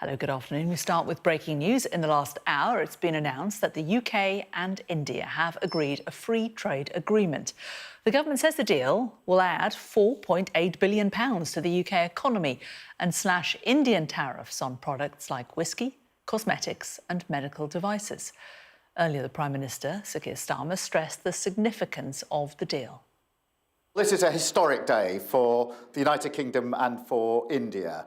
Hello, good afternoon. We start with breaking news. In the last hour, it's been announced that the UK and India have agreed a free trade agreement. The government says the deal will add £4.8 billion to the UK economy and slash Indian tariffs on products like whisky, cosmetics and medical devices. Earlier, the Prime Minister, Sir Keir Starmer, stressed the significance of the deal. This is a historic day for the United Kingdom and for India,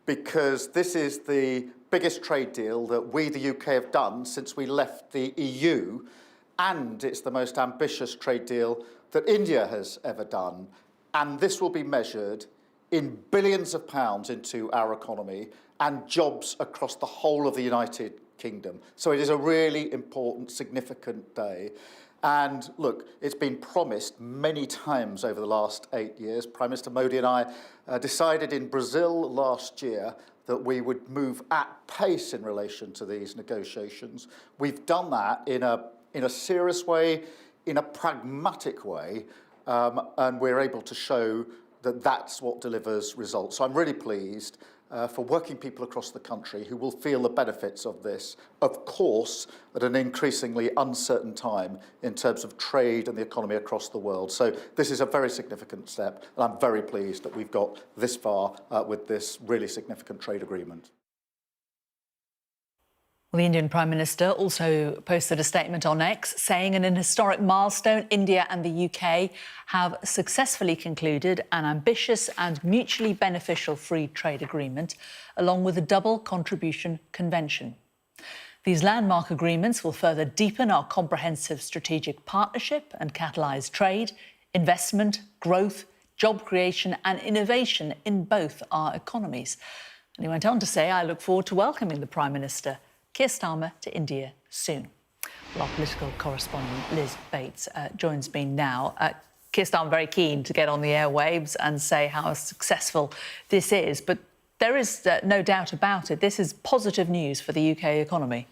because this is the biggest trade deal that we, the UK, have done since we left the EU, and it's the most ambitious trade deal that India has ever done. And this will be measured in billions of pounds into our economy and jobs across the whole of the United Kingdom. So it is a really important, significant day. And look, it's been promised many times over the last 8 years. Prime Minister Modi and I decided in Brazil last year that we would move at pace in relation to these negotiations. We've done that in a serious way, in a pragmatic way, and we're able to show that that's what delivers results. So I'm really pleased for working people across the country who will feel the benefits of this, of course, at an increasingly uncertain time in terms of trade and the economy across the world. So this is a very significant step, and I'm very pleased that we've got this far with this really significant trade agreement. Well, the Indian Prime Minister also posted a statement on X saying in an historic milestone, India and the UK have successfully concluded an ambitious and mutually beneficial free trade agreement, along with a double contribution convention. These landmark agreements will further deepen our comprehensive strategic partnership and catalyse trade, investment, growth, job creation and innovation in both our economies. And he went on to say, I look forward to welcoming the Prime Minister, Keir Starmer, to India soon. Well, our political correspondent Liz Bates joins me now. Keir Starmer very keen to get on the airwaves and say how successful this is, but there is no doubt about it. This is positive news for the UK economy.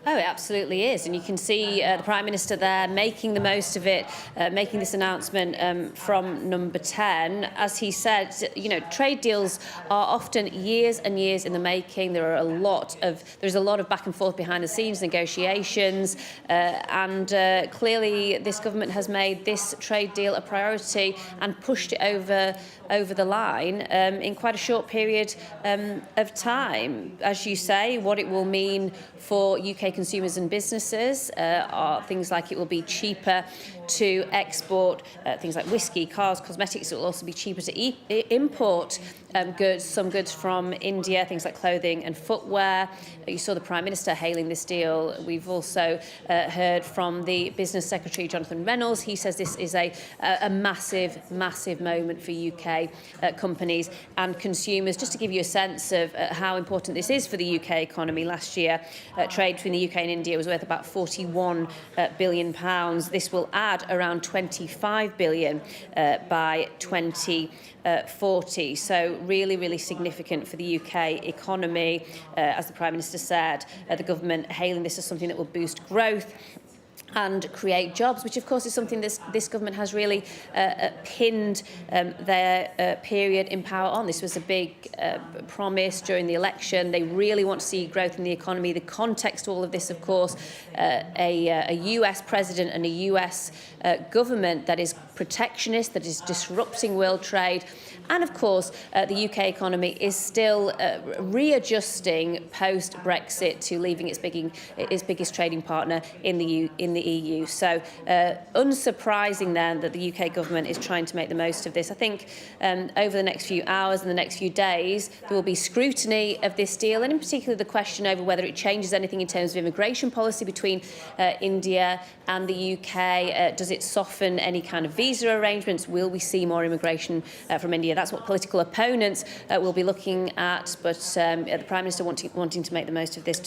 Oh, it absolutely is. And you can see the Prime Minister there making the most of it, making this announcement from number 10. As he said, you know, trade deals are often years and years in the making. There's a lot of back and forth behind the scenes, negotiations, and clearly this government has made this trade deal a priority and pushed it over the line in quite a short period of time. As you say, what it will mean for UK consumers and businesses are things like it will be cheaper to export things like whisky, cars, cosmetics. It will also be cheaper to import some goods from India, things like clothing and footwear. You saw the Prime Minister hailing this deal. We've also heard from the Business Secretary, Jonathan Reynolds. He says this is a massive, massive moment for UK companies and consumers. Just to give you a sense of how important this is for the UK economy, last year trade between the UK and India was worth about £41 billion. This will add around £25 billion by 2040. So really, really significant for the UK economy. As the Prime Minister said, the government hailing this as something that will boost growth and create jobs, which of course is something this government has really pinned their period in power on. This was a big promise during the election. They really want to see growth in the economy. The context to all of this, of course, a US president and a US government that is protectionist, that is disrupting world trade. And of course, the UK economy is still readjusting post-Brexit to leaving its biggest trading partner in the EU. So unsurprising then that the UK government is trying to make the most of this. I think over the next few hours and the next few days, there will be scrutiny of this deal, and in particular the question over whether it changes anything in terms of immigration policy between India and the UK. Does it soften any kind of visa arrangements? Will we see more immigration from India? That's what political opponents will be looking at, but the Prime Minister wanting to make the most of this.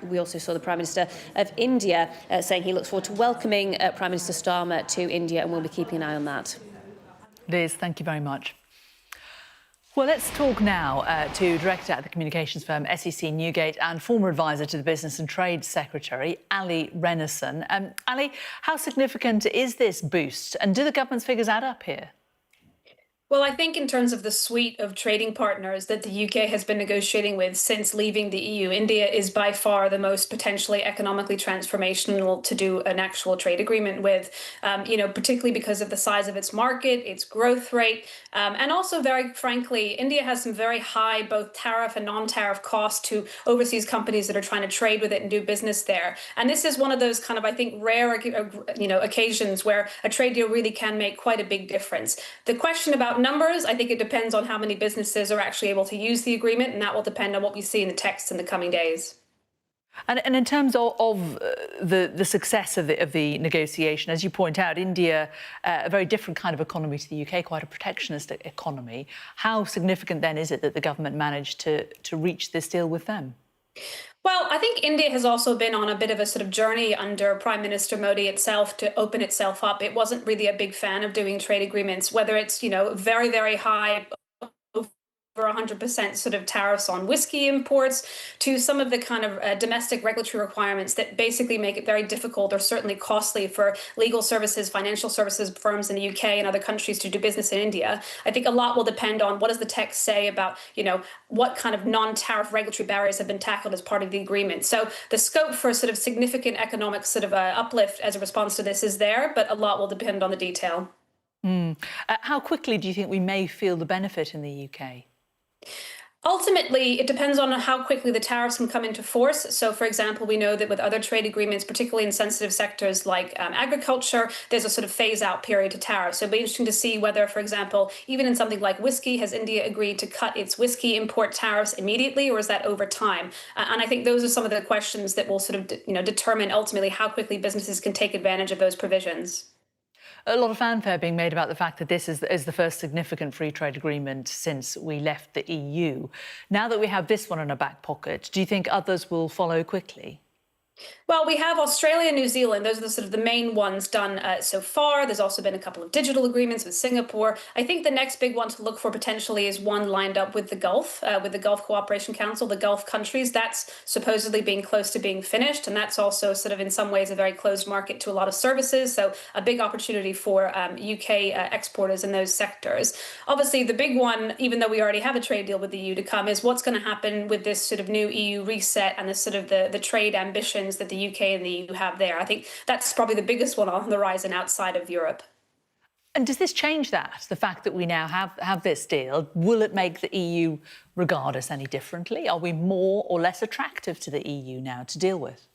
We also saw the Prime Minister of India saying he looks forward to welcoming Prime Minister Starmer to India, and we'll be keeping an eye on that. Liz, thank you very much. Well, let's talk now to Director at the communications firm SEC Newgate and former advisor to the Business and Trade Secretary, Ali Renison. Ali, how significant is this boost, and do the government's figures add up here? Well, I think in terms of the suite of trading partners that the UK has been negotiating with since leaving the EU, India is by far the most potentially economically transformational to do an actual trade agreement with, particularly because of the size of its market, its growth rate, and also, very frankly, India has some very high both tariff and non-tariff costs to overseas companies that are trying to trade with it and do business there. And this is one of those kind of, I think, rare, occasions where a trade deal really can make quite a big difference. The question about numbers, I think it depends on how many businesses are actually able to use the agreement, and that will depend on what we see in the text in the coming days. And in terms of the success of the negotiation, as you point out, India, a very different kind of economy to the UK, quite a protectionist economy. How significant then is it that the government managed to reach this deal with them? Well, I think India has also been on a bit of a sort of journey under Prime Minister Modi itself to open itself up. It wasn't really a big fan of doing trade agreements, whether it's, very, very high, over 100% sort of tariffs on whiskey imports, to some of the kind of domestic regulatory requirements that basically make it very difficult or certainly costly for legal services, financial services firms in the UK and other countries to do business in India. I think a lot will depend on what does the text say about, what kind of non-tariff regulatory barriers have been tackled as part of the agreement. So the scope for sort of significant economic sort of uplift as a response to this is there, but a lot will depend on the detail. How quickly do you think we may feel the benefit in the UK? Ultimately, it depends on how quickly the tariffs can come into force. So, for example, we know that with other trade agreements, particularly in sensitive sectors like agriculture, there's a sort of phase-out period to tariffs. So it'll be interesting to see whether, for example, even in something like whiskey, has India agreed to cut its whiskey import tariffs immediately, or is that over time? And I think those are some of the questions that will sort of, determine ultimately how quickly businesses can take advantage of those provisions. A lot of fanfare being made about the fact that this is the first significant free trade agreement since we left the EU. Now that we have this one in our back pocket, do you think others will follow quickly? Well, we have Australia and New Zealand. Those are the sort of the main ones done so far. There's also been a couple of digital agreements with Singapore. I think the next big one to look for potentially is one lined up with the Gulf Cooperation Council, the Gulf countries. That's supposedly being close to being finished. And that's also sort of in some ways a very closed market to a lot of services. So a big opportunity for UK exporters in those sectors. Obviously, the big one, even though we already have a trade deal with the EU to come, is what's going to happen with this sort of new EU reset and the sort of the trade ambitions that the UK and the EU have there. I think that's probably the biggest one on the horizon outside of Europe. And does this change that, the fact that we now have this deal? Will it make the EU regard us any differently? Are we more or less attractive to the EU now to deal with?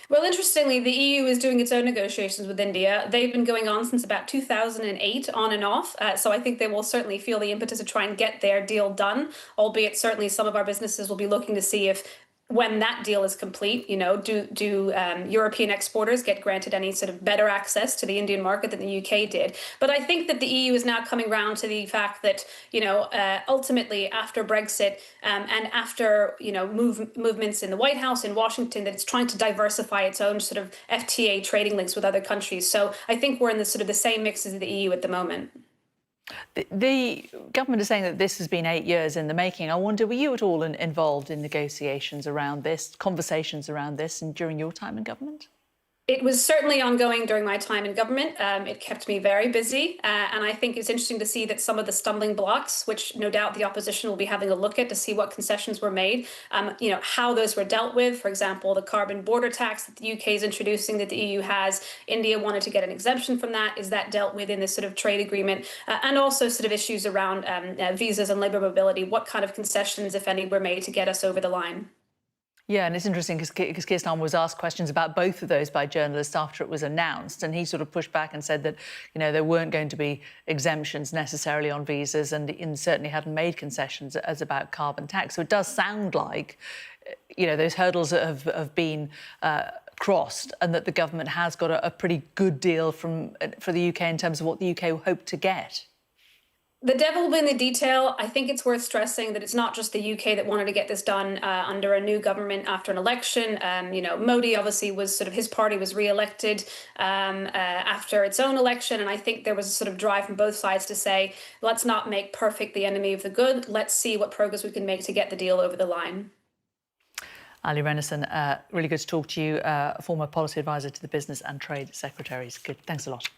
Well, interestingly, the EU is doing its own negotiations with India. They've been going on since about 2008, on and off. So I think they will certainly feel the impetus to try and get their deal done, albeit certainly some of our businesses will be looking to see if, when that deal is complete, do European exporters get granted any sort of better access to the Indian market than the UK did? But I think that the EU is now coming round to the fact that, ultimately after Brexit and after, movements in the White House in Washington, that it's trying to diversify its own sort of FTA trading links with other countries. So I think we're in the sort of the same mix as the EU at the moment. The government is saying that this has been 8 years in the making. I wonder, were you at all involved in negotiations around this, conversations around this, and during your time in government? It was certainly ongoing during my time in government. It kept me very busy. And I think it's interesting to see that some of the stumbling blocks, which no doubt the opposition will be having a look at to see what concessions were made, how those were dealt with. For example, the carbon border tax that the UK is introducing that the EU has. India wanted to get an exemption from that. Is that dealt with in this sort of trade agreement? And also sort of issues around visas and labour mobility. What kind of concessions, if any, were made to get us over the line? Yeah, and it's interesting because Keir Starmer was asked questions about both of those by journalists after it was announced, and he sort of pushed back and said that, there weren't going to be exemptions necessarily on visas, and certainly hadn't made concessions as about carbon tax. So it does sound like, those hurdles have been crossed, and that the government has got a pretty good deal for the UK in terms of what the UK hoped to get. The devil will be in the detail. I think it's worth stressing that it's not just the UK that wanted to get this done under a new government after an election. Modi obviously was his party was re-elected after its own election. And I think there was a sort of drive from both sides to say, let's not make perfect the enemy of the good. Let's see what progress we can make to get the deal over the line. Ali Renison, really good to talk to you, former policy advisor to the Business and Trade Secretaries. Good. Thanks a lot.